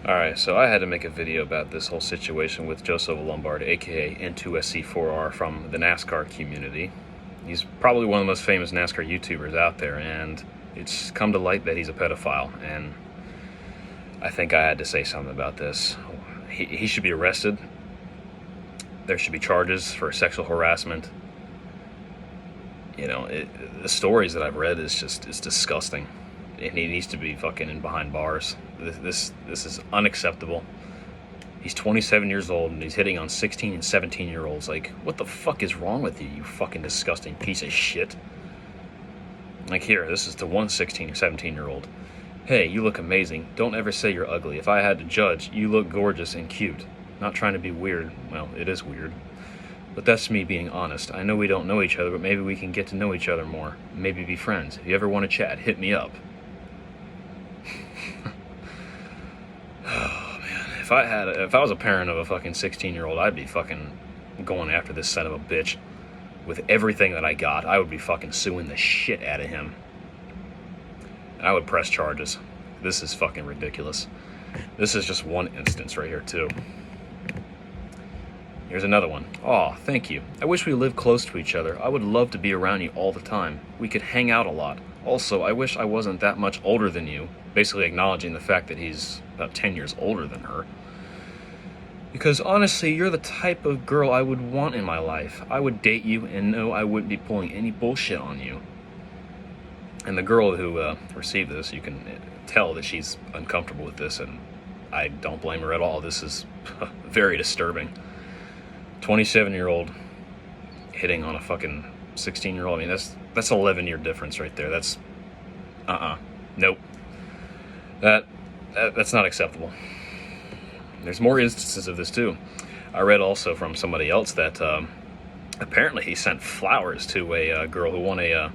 Alright, so I had to make a video about this whole situation with Joseph Lombard, aka N2SC4R, from the NASCAR community. He's probably one of the most famous NASCAR YouTubers out there, and it's come to light that he's a pedophile, and I think I had to say something about this. He should be arrested. There should be charges for sexual harassment. You know, the stories that I've read is disgusting. And he needs to be fucking in behind bars. This is unacceptable. He's 27 years old and he's hitting on 16 and 17-year-olds. Like, what the fuck is wrong with you, you fucking disgusting piece of shit? Like, here, this is to one 16 or 17-year-old. Hey, you look amazing. Don't ever say you're ugly. If I had to judge, you look gorgeous and cute. Not trying to be weird. Well, it is weird. But that's me being honest. I know we don't know each other, but maybe we can get to know each other more. Maybe be friends. If you ever want to chat, hit me up. Oh, man. If I was a parent of a fucking 16-year-old, I'd be fucking going after this son of a bitch with everything that I got. I would be fucking suing the shit out of him. And I would press charges. This is fucking ridiculous. This is just one instance right here, too. Here's another one. Aw, thank you. I wish we lived close to each other. I would love to be around you all the time. We could hang out a lot. Also, I wish I wasn't that much older than you. Basically acknowledging the fact that he's about 10 years older than her. Because honestly, you're the type of girl I would want in my life. I would date you and know I wouldn't be pulling any bullshit on you. And the girl who received this, you can tell that she's uncomfortable with this, and I don't blame her at all. This is very disturbing. 27-year-old hitting on a fucking 16-year-old. I mean, that's 11-year difference right there. That's nope. That's not acceptable. There's more instances of this too. I read also from somebody else that apparently he sent flowers to a girl who won a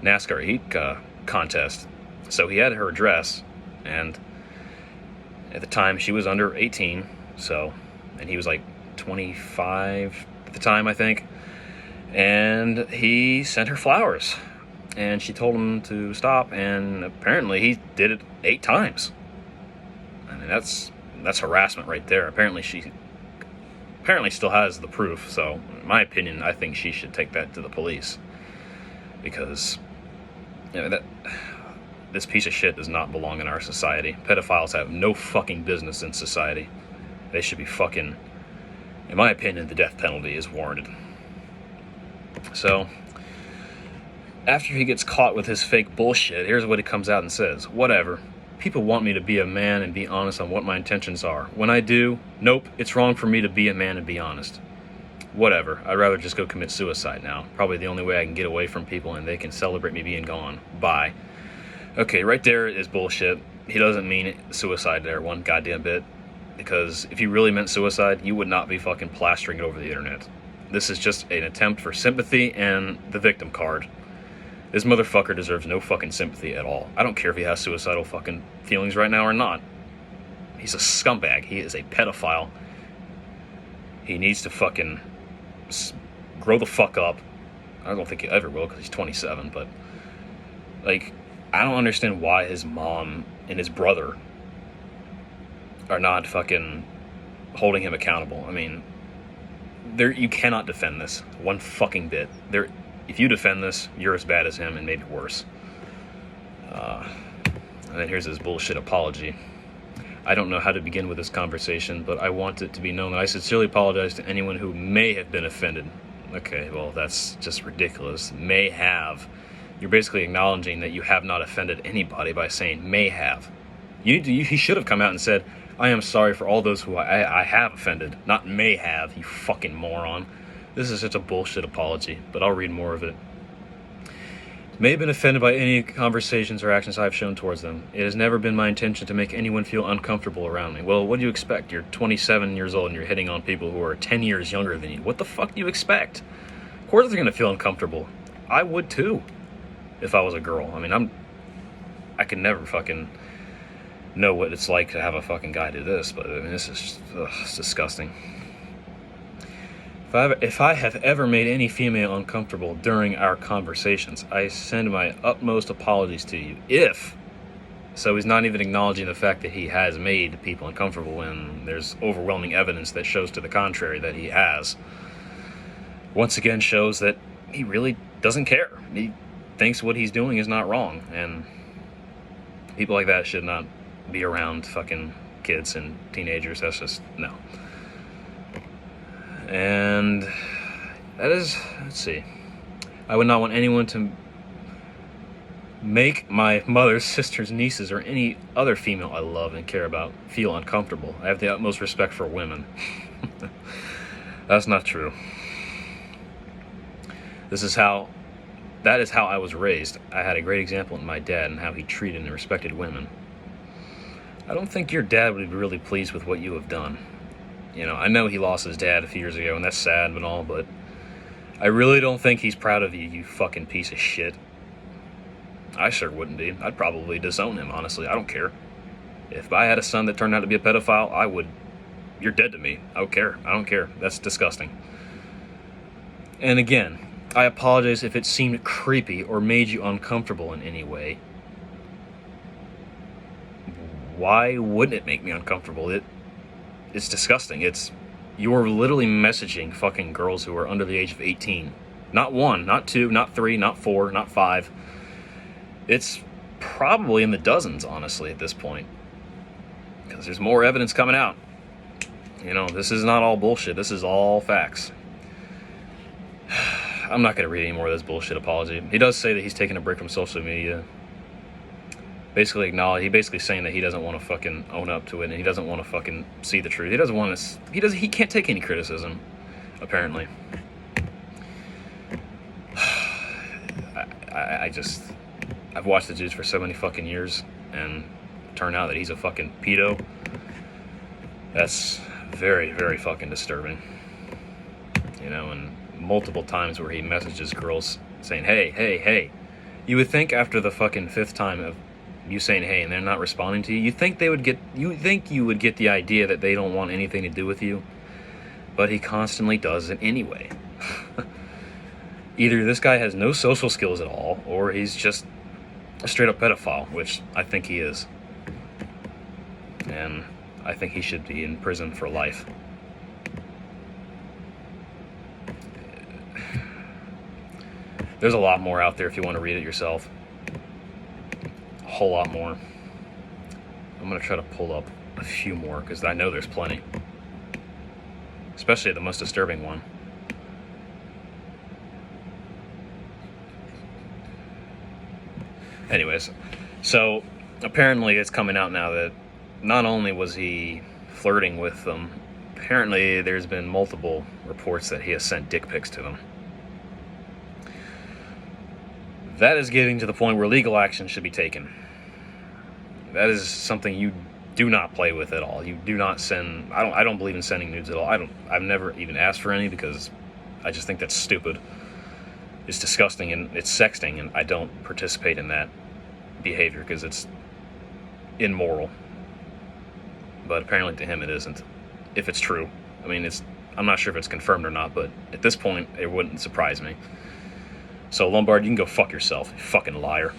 NASCAR heat contest. So he had her address, and at the time she was under 18. So, and he was like 25 at the time, I think. And he sent her flowers, and she told him to stop, and apparently he did it 8 times. I mean, that's harassment right there. Apparently she still has the proof. So in my opinion, I think she should take that to the police, because you know, this piece of shit does not belong in our society. Pedophiles have no fucking business in society. They should be fucking, in my opinion, the death penalty is warranted. So, after he gets caught with his fake bullshit, here's what he comes out and says. Whatever. People want me to be a man and be honest on what my intentions are. When I do, nope, it's wrong for me to be a man and be honest. Whatever. I'd rather just go commit suicide now. Probably the only way I can get away from people and they can celebrate me being gone. Bye. Okay, right there is bullshit. He doesn't mean suicide there one goddamn bit. Because if he really meant suicide, you would not be fucking plastering it over the internet. This is just an attempt for sympathy and the victim card. This motherfucker deserves no fucking sympathy at all. I don't care if he has suicidal fucking feelings right now or not. He's a scumbag. He is a pedophile. He needs to fucking grow the fuck up. I don't think he ever will, because he's 27, but like, I don't understand why his mom and his brother are not fucking holding him accountable. I mean, you cannot defend this one fucking bit. If you defend this, you're as bad as him and maybe worse. And then here's his bullshit apology. I don't know how to begin with this conversation, but I want it to be known that I sincerely apologize to anyone who may have been offended. Okay, well, that's just ridiculous. May have. You're basically acknowledging that you have not offended anybody by saying may have. He should have come out and said, I am sorry for all those who I have offended, not may have, you fucking moron. This is such a bullshit apology, but I'll read more of it. May have been offended by any conversations or actions I've shown towards them. It has never been my intention to make anyone feel uncomfortable around me. Well, what do you expect? You're 27 years old and you're hitting on people who are 10 years younger than you. What the fuck do you expect? Of course they're going to feel uncomfortable. I would too, if I was a girl. I mean, I could never fucking know what it's like to have a fucking guy do this, but I mean, this is it's disgusting. If I have ever made any female uncomfortable during our conversations, I send my utmost apologies to you. If So he's not even acknowledging the fact that he has made people uncomfortable when there's overwhelming evidence that shows to the contrary that he has. Once again shows that he really doesn't care. He thinks what he's doing is not wrong, and people like that should not be around fucking kids and teenagers. That's just, no. And that is, let's see, I would not want anyone to make my mother's sisters, nieces, or any other female I love and care about feel uncomfortable. I have the utmost respect for women. That's not true. That is how I was raised. I had a great example in my dad and how he treated and respected women. I don't think your dad would be really pleased with what you have done. You know, I know he lost his dad a few years ago, and that's sad and all, but I really don't think he's proud of you, you fucking piece of shit. I sure wouldn't be. I'd probably disown him, honestly. I don't care. If I had a son that turned out to be a pedophile, I would... You're dead to me. I don't care. I don't care. That's disgusting. And again, I apologize if it seemed creepy or made you uncomfortable in any way. Why wouldn't it make me uncomfortable? It's disgusting. You're literally messaging fucking girls who are under the age of 18. Not 1, not 2, not 3, not 4, not 5. It's probably in the dozens, honestly, at this point. Because there's more evidence coming out. You know, this is not all bullshit. This is all facts. I'm not going to read any more of this bullshit apology. He does say that he's taking a break from social media. He basically saying that he doesn't want to fucking own up to it, and he doesn't want to fucking see the truth. He doesn't want to, he can't take any criticism, apparently. I've watched the dude for so many fucking years, and it turned out that he's a fucking pedo. That's very, very fucking disturbing. You know, and multiple times where he messages girls saying, hey, hey, hey. You would think after the fucking 5th time of you saying hey and they're not responding to you, you think you would get the idea that they don't want anything to do with you. But he constantly does it anyway. Either this guy has no social skills at all, or he's just a straight up pedophile, which I think he is. And I think he should be in prison for life. There's a lot more out there if you want to read it yourself. A whole lot more. I'm going to try to pull up a few more, because I know there's plenty. Especially the most disturbing one. Anyways, so apparently it's coming out now that not only was he flirting with them, apparently there's been multiple reports that he has sent dick pics to them. That is getting to the point where legal action should be taken. That is something you do not play with at all. You do not send... I don't believe in sending nudes at all. I've never even asked for any, because I just think that's stupid. It's disgusting, and it's sexting, and I don't participate in that behavior because it's immoral. But apparently to him it isn't, if it's true. I mean, I'm not sure if it's confirmed or not, but at this point it wouldn't surprise me. So Lombard, you can go fuck yourself, you fucking liar.